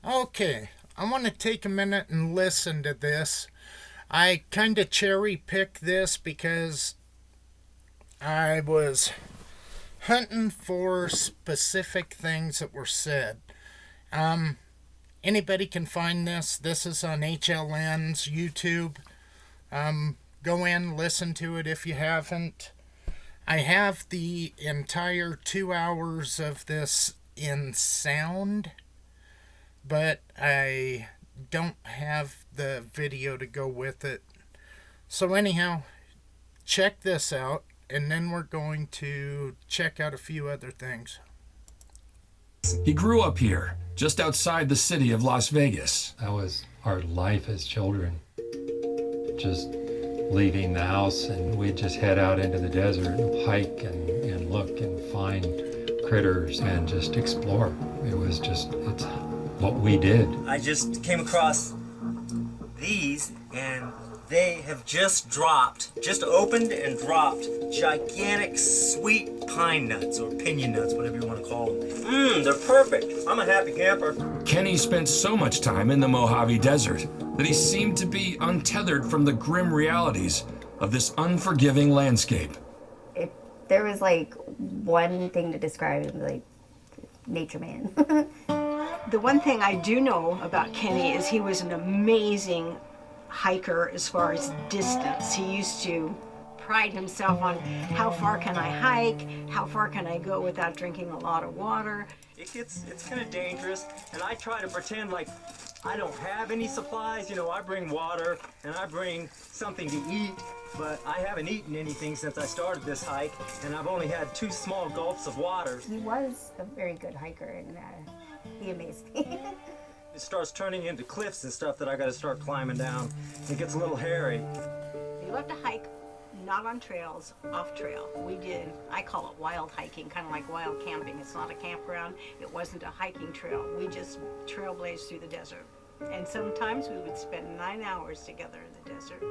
Okay, I want to take a minute and listen to this. I kind of cherry picked this because I was hunting for specific things that were said. Um, Anybody can find this. This is on HLN's YouTube. Go in, listen to it if you haven't. I have the entire 2 hours of this in sound, but I don't have the video to go with it. So, anyhow, check this out, and then we're going to check out a few other things. He grew up here, just outside the city of Las Vegas. That was our life as children. Just leaving the house, and we'd just head out into the desert and hike and look and find critters and just explore. It's what we did. I just came across these, and they have just opened and dropped gigantic sweet pine nuts or pinion nuts, whatever you want to call them. They're perfect. I'm a happy camper. Kenny spent so much time in the Mojave Desert that he seemed to be untethered from the grim realities of this unforgiving landscape. If there was like one thing to describe him, like nature man. The one thing I do know about Kenny is he was an amazing hiker as far as distance. He used to pride himself on how far can I hike, how far can I go without drinking a lot of water. It's kind of dangerous, and I try to pretend like I don't have any supplies. You know, I bring water and I bring something to eat, but I haven't eaten anything since I started this hike, and I've only had 2 small gulps of water. He was a very good hiker, and he amazed me. It starts turning into cliffs and stuff that I got to start climbing down. It gets a little hairy. We love to hike, not on trails, off trail. I call it wild hiking, kind of like wild camping. It's not a campground. It wasn't a hiking trail. We just trailblazed through the desert. And sometimes we would spend 9 hours together in the desert.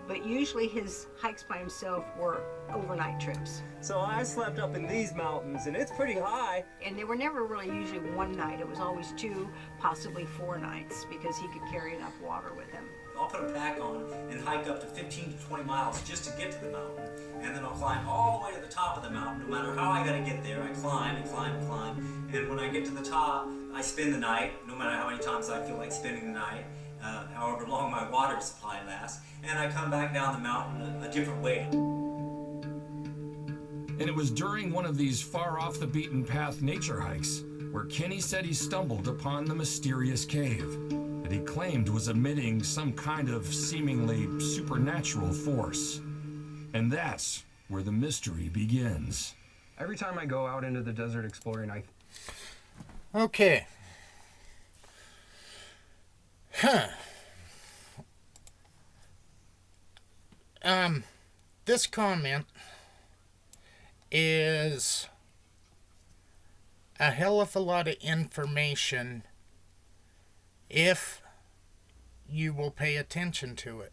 But usually his hikes by himself were overnight trips. So I slept up in these mountains, and it's pretty high. And they were never really usually one night. It was always 2, possibly 4 nights, because he could carry enough water with him. I'll put a pack on and hike up to 15 to 20 miles just to get to the mountain. And then I'll climb all the way to the top of the mountain. No matter how I gotta get there, I climb and climb and climb. And when I get to the top, I spend the night, no matter how many times I feel like spending the night, however long my water supply lasts. And I come back down the mountain a different way. And it was during one of these far off the beaten path nature hikes where Kenny said he stumbled upon the mysterious cave that he claimed was emitting some kind of seemingly supernatural force. And that's where the mystery begins. Every time I go out into the desert exploring, Okay. This comment is a hell of a lot of information if you will pay attention to it.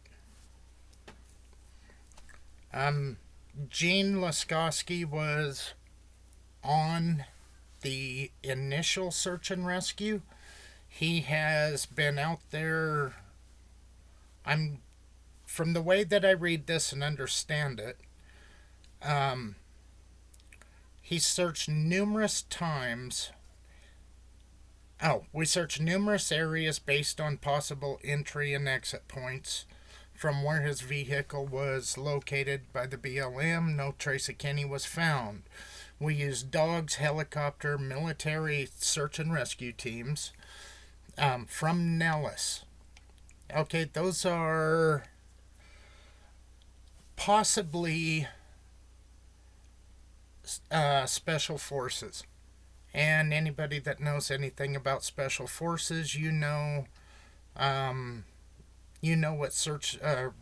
Gene Laskowski was on the initial search and rescue. He has been out there, from the way that I read this and understand it, he searched numerous times. We searched numerous areas based on possible entry and exit points from where his vehicle was located by the BLM. No trace of Kenny was found. We used dogs, helicopter, military search and rescue teams from Nellis. Okay, those are possibly special forces. And anybody that knows anything about special forces, you know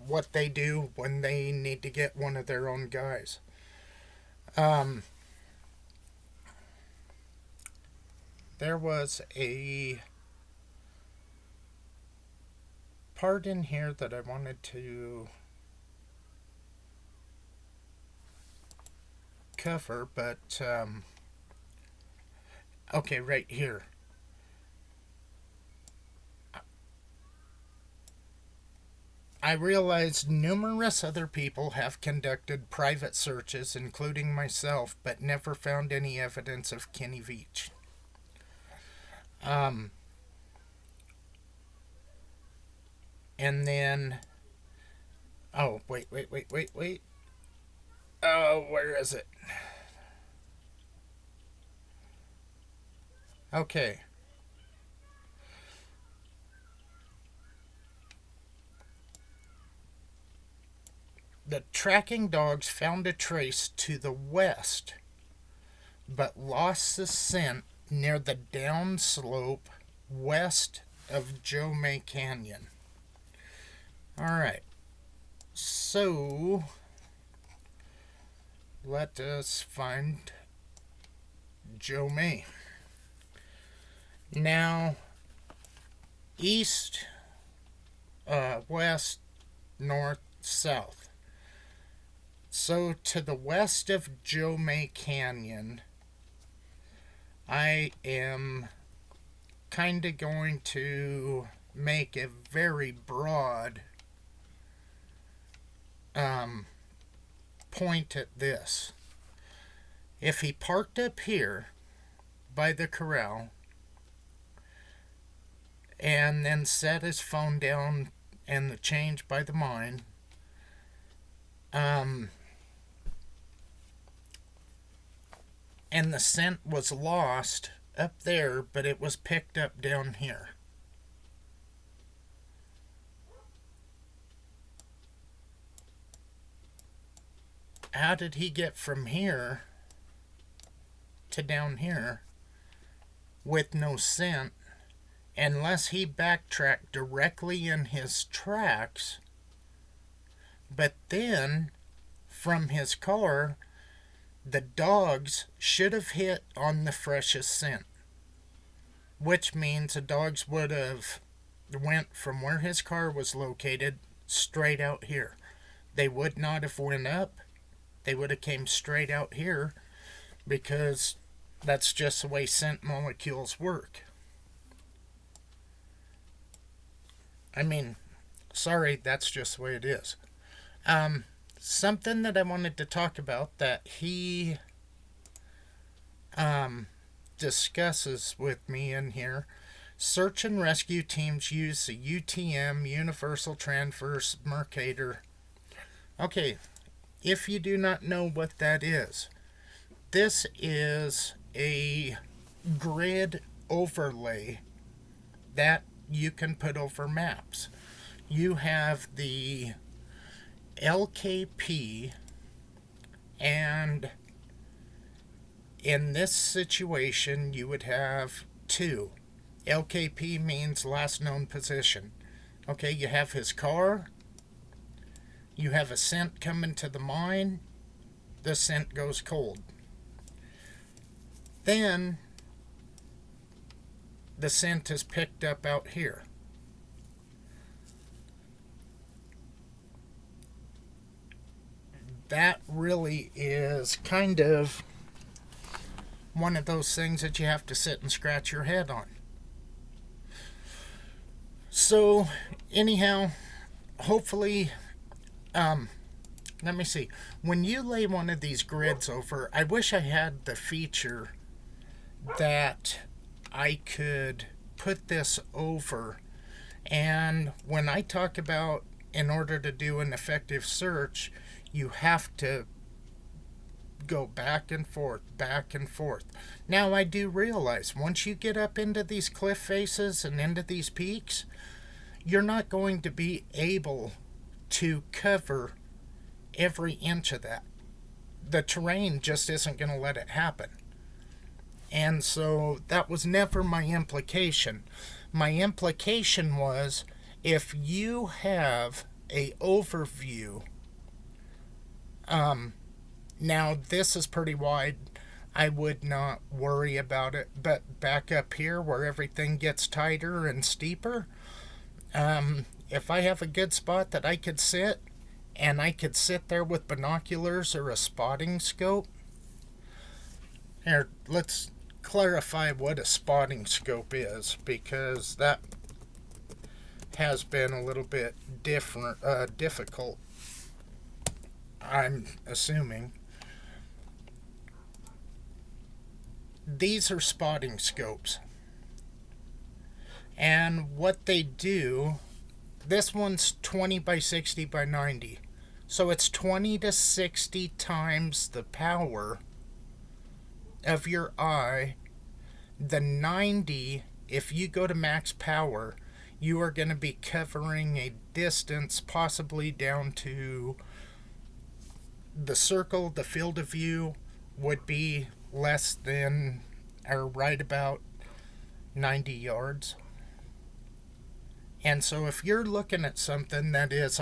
what they do when they need to get one of their own guys. There was a part in here that I wanted to cover, but okay, right here. I realized numerous other people have conducted private searches, including myself, but never found any evidence of Kenny Veach. And then, oh, wait. Oh, where is it? Okay. The tracking dogs found a trace to the west, but lost the scent near the downslope west of Joe May Canyon. Alright, so let us find Joe May. Now, east, west, north, south. So to the west of Joe May Canyon, I am kind of going to make a very broad point at this. If he parked up here by the corral and then set his phone down and the change by the mine, and the scent was lost up there, but it was picked up down here. How did he get from here to down here with no scent, unless he backtracked directly in his tracks, but then from his car the dogs should have hit on the freshest scent, which means the dogs would have went from where his car was located straight out here. They would not have went up. They would have came straight out here, because that's just the way scent molecules work. I mean, sorry, that's just the way it is. Something that I wanted to talk about that he discusses with me in here: search and rescue teams use the UTM, Universal Transverse Mercator. Okay, if you do not know what that is, this is a grid overlay that you can put over maps. You have the LKP, and in this situation you would have two. LKP means last known position. Okay, you have his car, you have a scent coming to the mine, the scent goes cold. Then the scent is picked up out here. That really is kind of one of those things that you have to sit and scratch your head on. So, anyhow, hopefully, let me see. When you lay one of these grids over, I wish I had the feature that I could put this over. And when I talk about, in order to do an effective search, you have to go back and forth, back and forth. Now, I do realize once you get up into these cliff faces and into these peaks, you're not going to be able to cover every inch of that. The terrain just isn't going to let it happen. And so that was never my implication. My implication was, if you have a overview, now this is pretty wide, I would not worry about it, but back up here where everything gets tighter and steeper, if I have a good spot that I could sit, and I could sit there with binoculars or a spotting scope. Here, let's clarify what a spotting scope is, because that has been a little bit difficult, I'm assuming. These are spotting scopes. And what they do, this one's 20 by 60 by 90. So it's 20 to 60 times the power of your eye. The 90, if you go to max power, you are going to be covering a distance possibly down to the circle. The field of view would be less than, or right about 90 yards. And so if you're looking at something that is,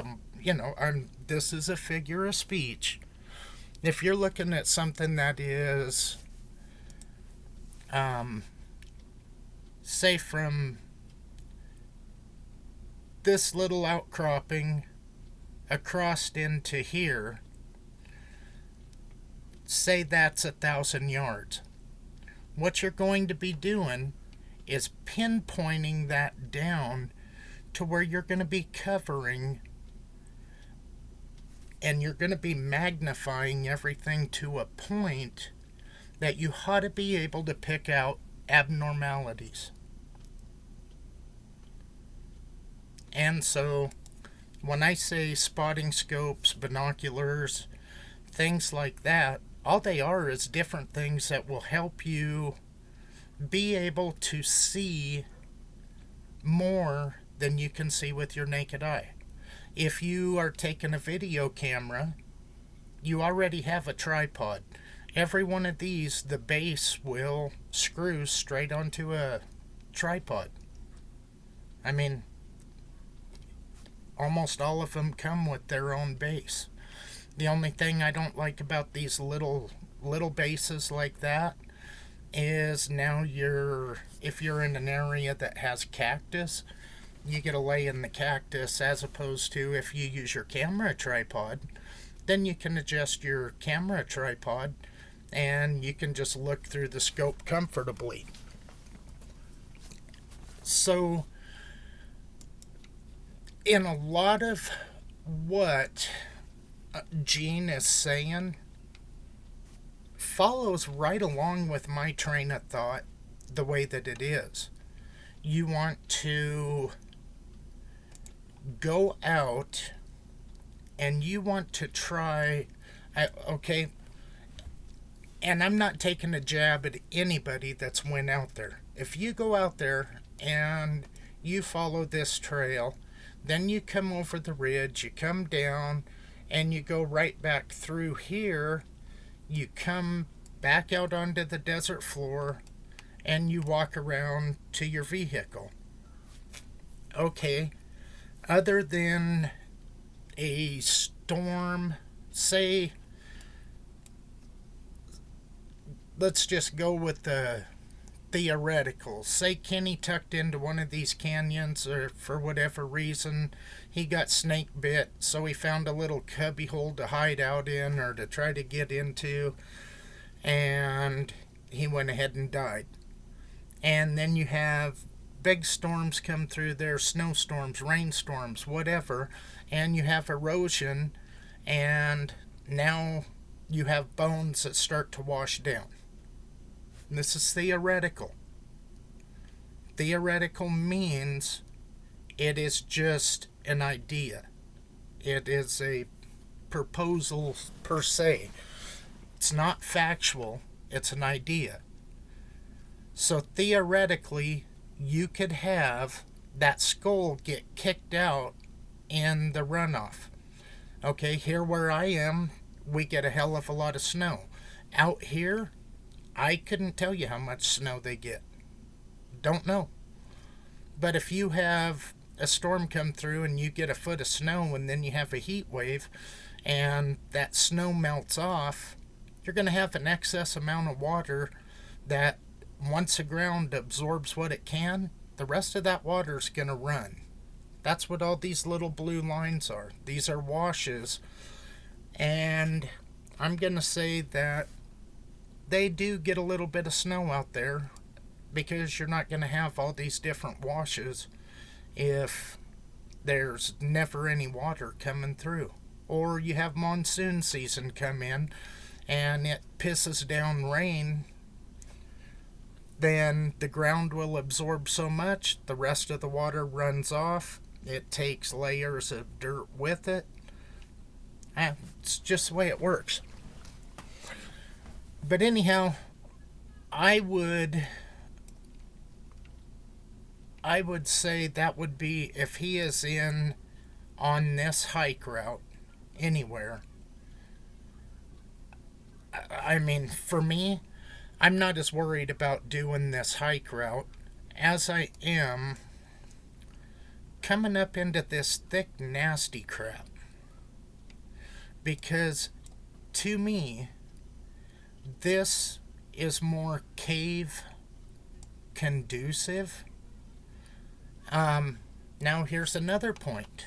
this is a figure of speech. If you're looking at something that is, say from this little outcropping across into here, say that's 1,000 yards. What you're going to be doing is pinpointing that down to where you're going to be covering, and you're going to be magnifying everything to a point that you ought to be able to pick out abnormalities. And so when I say spotting scopes, binoculars, things like that, all they are is different things that will help you be able to see more than you can see with your naked eye. If you are taking a video camera, you already have a tripod. Every one of these, the base will screw straight onto a tripod. I mean, almost all of them come with their own base. The only thing I don't like about these little bases like that is now if you're in an area that has cactus, you get to lay in the cactus, as opposed to if you use your camera tripod, then you can adjust your camera tripod and you can just look through the scope comfortably. So in a lot of what Gene is saying follows right along with my train of thought the way that it is. You want to go out and you want to try, okay, and I'm not taking a jab at anybody that's went out there. If you go out there and you follow this trail, then you come over the ridge, you come down, and you go right back through here, you come back out onto the desert floor, and you walk around to your vehicle. Okay, other than a storm, say, let's just go with the theoretical. Say Kenny tucked into one of these canyons, or for whatever reason he got snake bit, so he found a little cubby hole to hide out in or to try to get into, and he went ahead and died. And then you have big storms come through there, snowstorms, rainstorms, whatever, and you have erosion, and now you have bones that start to wash down. This is theoretical. Theoretical means it is just an idea. It is a proposal per se. It's not factual, it's an idea. So theoretically, you could have that skull get kicked out in the runoff. Okay, here where I am, we get a hell of a lot of snow. Out here, I couldn't tell you how much snow they get. Don't know. But if you have a storm come through and you get a foot of snow and then you have a heat wave and that snow melts off, you're going to have an excess amount of water that once the ground absorbs what it can, the rest of that water is going to run. That's what all these little blue lines are. These are washes. And I'm going to say that they do get a little bit of snow out there because you're not going to have all these different washes if there's never any water coming through. Or you have monsoon season come in and it pisses down rain, then the ground will absorb so much, the rest of the water runs off. It takes layers of dirt with it. It's just the way it works. But anyhow, I would say that would be, if he is in on this hike route anywhere. I mean, for me, I'm not as worried about doing this hike route as I am coming up into this thick, nasty crap. Because to me, this is more cave conducive. Now here's another point.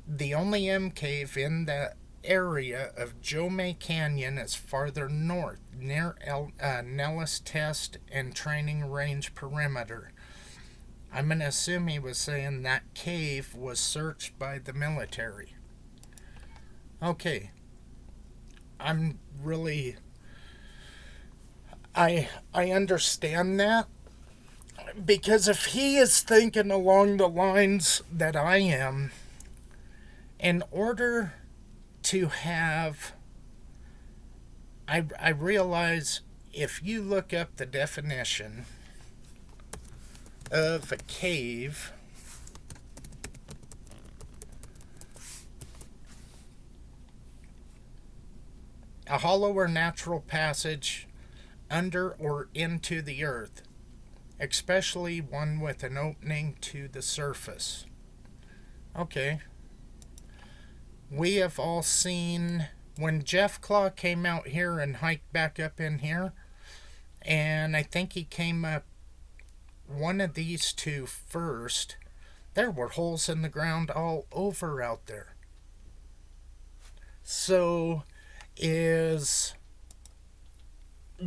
The only M cave in the area of Jomay Canyon is farther north, near Nellis Test and Training Range perimeter. I'm going to assume he was saying that cave was searched by the military. Okay. I'm really... I understand that. Because if he is thinking along the lines that I am, in order to have... I realize if you look up the definition of a cave, a hollow or natural passage under or into the earth, especially one with an opening to the surface. Okay. We have all seen when Jeff Claw came out here and hiked back up in here, and I think he came up one of these two first. There were holes in the ground all over out there. So, is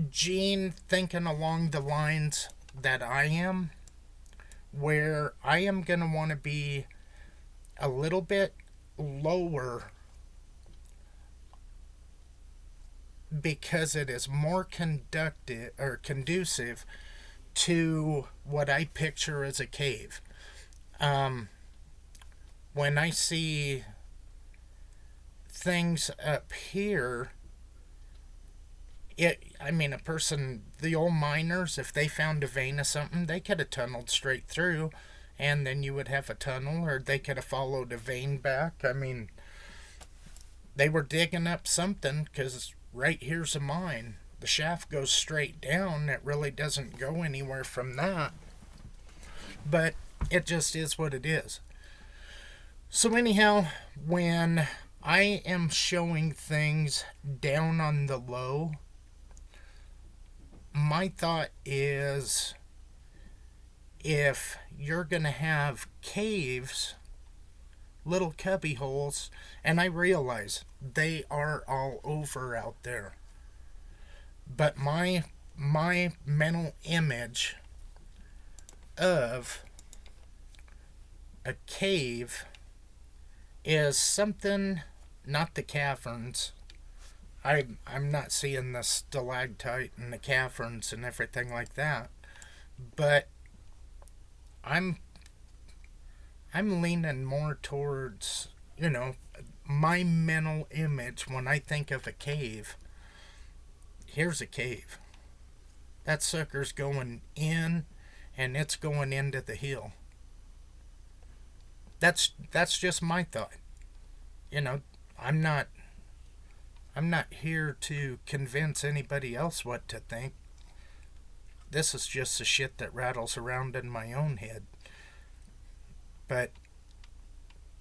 Gene thinking along the lines that I am, where I am going to want to be a little bit lower because it is more conducive to what I picture as a cave. When I see things up here, a person, the old miners, if they found a vein of something, they could have tunneled straight through, and then you would have a tunnel, or they could have followed a vein back. They were digging up something, because right here's a mine. The shaft goes straight down. It really doesn't go anywhere from that. But it just is what it is. So anyhow, when I am showing things down on the low, my thought is, if you're going to have caves, little cubby holes, and I realize they are all over out there, but my mental image of a cave is something, not the caverns. I'm not seeing the stalactite and the caverns and everything like that, but I'm leaning more towards, my mental image when I think of a cave. Here's a cave. That sucker's going in, and it's going into the hill. That's just my thought. I'm not here to convince anybody else what to think. This is just the shit that rattles around in my own head. But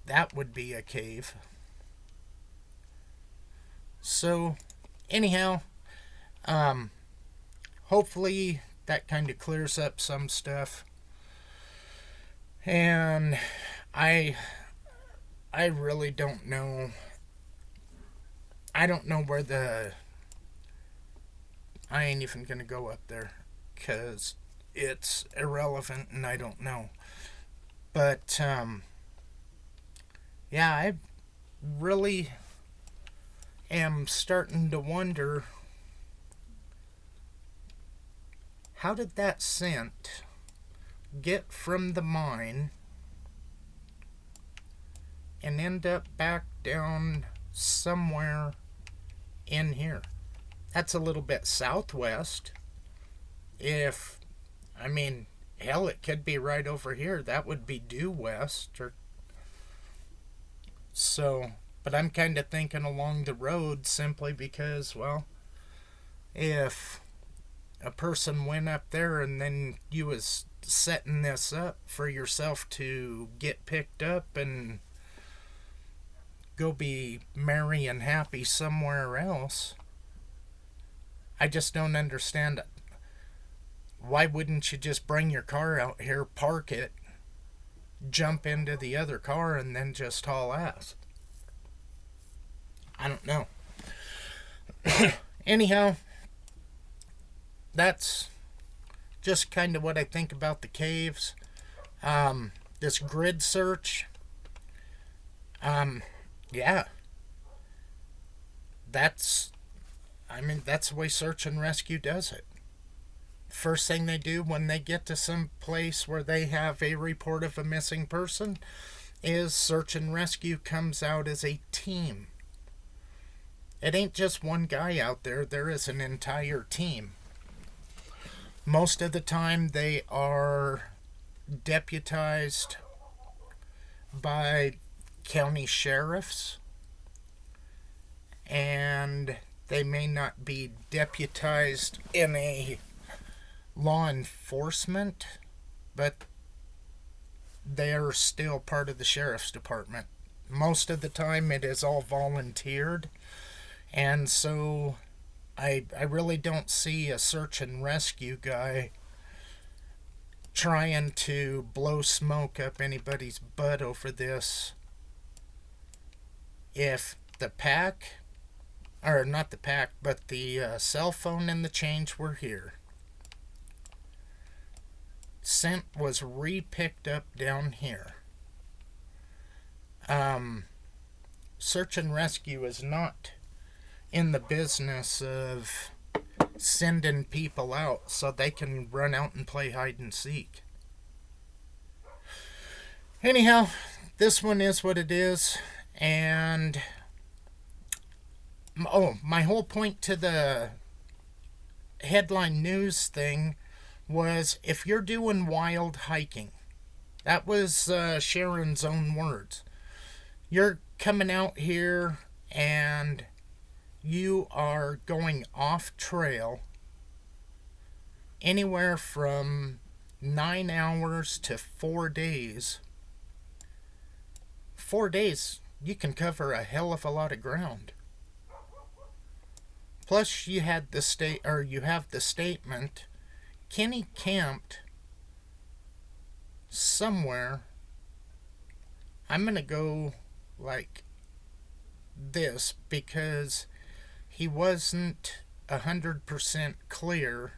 that would be a cave. So, anyhow, hopefully that kind of clears up some stuff. And I really don't know. I don't know where I ain't even going to go up there, because it's irrelevant and I don't know. But, yeah, I really am starting to wonder, how did that scent get from the mine and end up back down somewhere in here? That's a little bit southwest. Hell, it could be right over here. That would be due west. But I'm kind of thinking along the road, simply because, well, if a person went up there and then you was setting this up for yourself to get picked up and go be merry and happy somewhere else, I just don't understand it. Why wouldn't you just bring your car out here, park it, jump into the other car, and then just haul ass? I don't know. Anyhow, that's just kind of what I think about the caves. This grid search. Yeah. That's the way search and rescue does it. First thing they do when they get to some place where they have a report of a missing person is search and rescue comes out as a team. It ain't just one guy out there. There is an entire team. Most of the time they are deputized by county sheriffs, and they may not be deputized in a law enforcement, but they're still part of the sheriff's department. Most of the time it is all volunteered, and so I really don't see a search and rescue guy trying to blow smoke up anybody's butt over this. If the pack, or not the pack, but the cell phone and the change were here, scent was re-picked up down here. Search and rescue is not in the business of sending people out so they can run out and play hide and seek. Anyhow, this one is what it is, and my whole point to the headline news thing was, if you're doing wild hiking, that was Sharon's own words. You're coming out here and you are going off trail anywhere from 9 hours to 4 days. 4 days, you can cover a hell of a lot of ground. Plus, you have the statement, Kenny camped somewhere. I'm gonna go like this because he wasn't 100% clear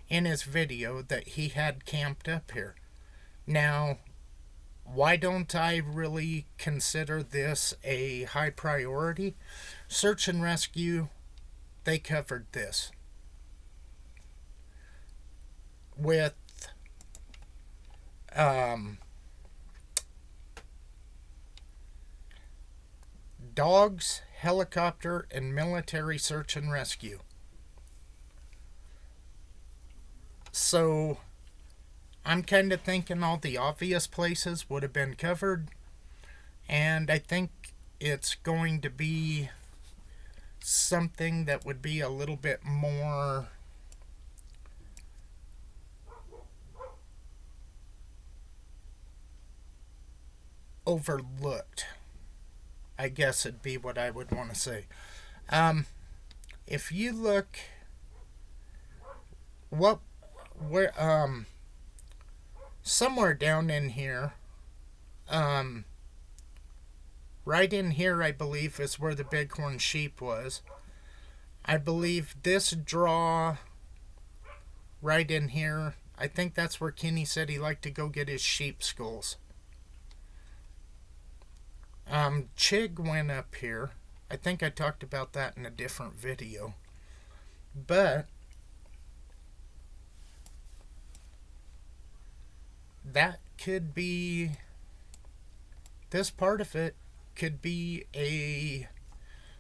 in his video that he had camped up here. Now, why don't I really consider this a high priority? Search and rescue, they covered this with dogs, helicopter, and military search and rescue. So I'm kind of thinking all the obvious places would have been covered, and I think it's going to be something that would be a little bit more overlooked, I guess it'd be what I would want to say. If you look somewhere down in here, right in here, I believe, is where the bighorn sheep was. I believe this draw right in here, I think that's where Kenny said he liked to go get his sheep skulls. Chig went up here. I think I talked about that in a different video. But that could be, this part of it could be a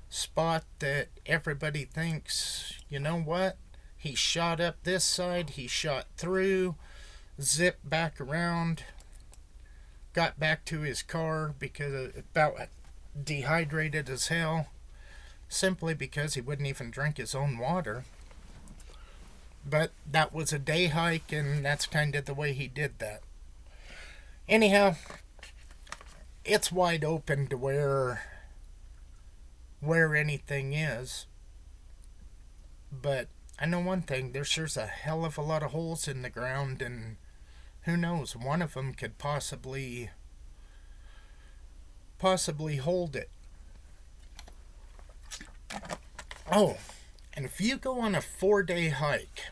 spot that everybody thinks, you know what? He shot up this side, he shot through, zipped back around, got back to his car because about dehydrated as hell, simply because he wouldn't even drink his own water. But that was a day hike, and that's kind of the way he did that. Anyhow, it's wide open to where anything is. But I know one thing, there's sure a hell of a lot of holes in the ground, and who knows, one of them could possibly hold it. Oh, and if you go on a 4-day hike,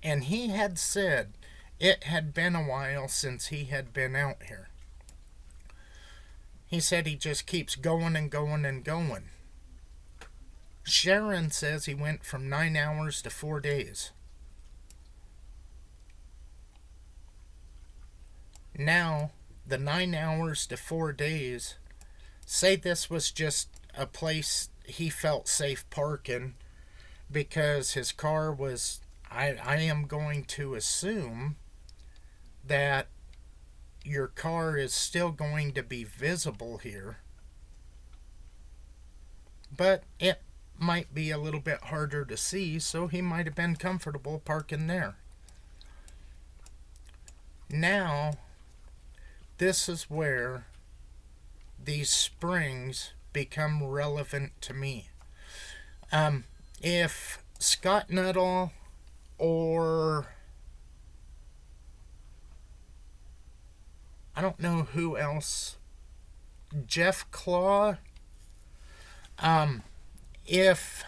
and he had said it had been a while since he had been out here. He said he just keeps going and going and going. Sharon says he went from 9 hours to 4 days. Now, the 9 hours to 4 days, say this was just a place he felt safe parking because his car was, I am going to assume that your car is still going to be visible here, but it might be a little bit harder to see, so he might have been comfortable parking there. Now, this is where these springs become relevant to me. If Scott Nuttall or I don't know who else, Jeff Claw, if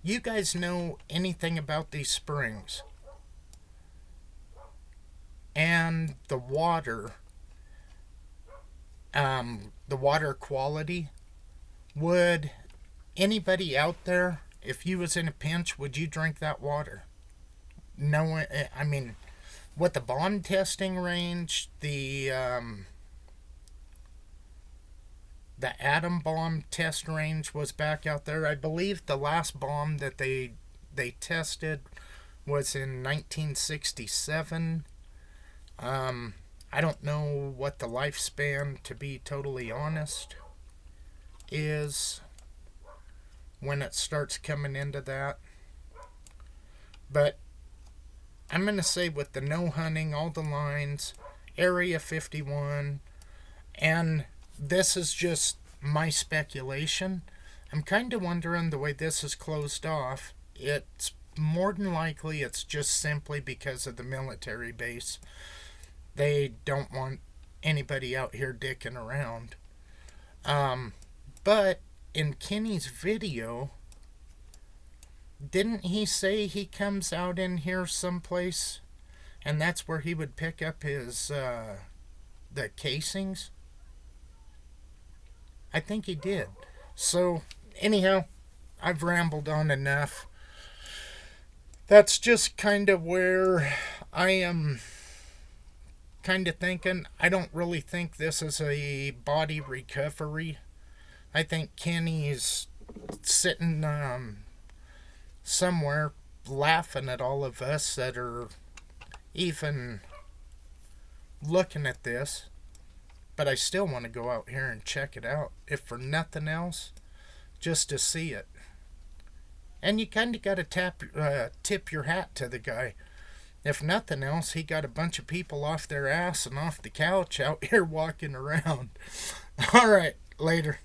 you guys know anything about these springs and the water quality, would anybody out there, if you was in a pinch, would you drink that water? No, I mean, what the bomb testing range, the atom bomb test range was back out there. I believe the last bomb that they tested was in 1967. I don't know what the lifespan, to be totally honest, is when it starts coming into that. But I'm going to say with the no hunting, all the lines, Area 51, and this is just my speculation. I'm kind of wondering the way this is closed off. It's more than likely it's just simply because of the military base. They don't want anybody out here dicking around. But in Kenny's video, didn't he say he comes out in here someplace and that's where he would pick up his the casings? I think he did. So anyhow, I've rambled on enough. That's just kind of where I am kind of thinking. I don't really think this is a body recovery. I think Kenny's sitting somewhere laughing at all of us that are even looking at this. But I still want to go out here and check it out, if for nothing else, just to see it. And you kind of got to tip your hat to the guy. If nothing else, he got a bunch of people off their ass and off the couch out here walking around. All right, later.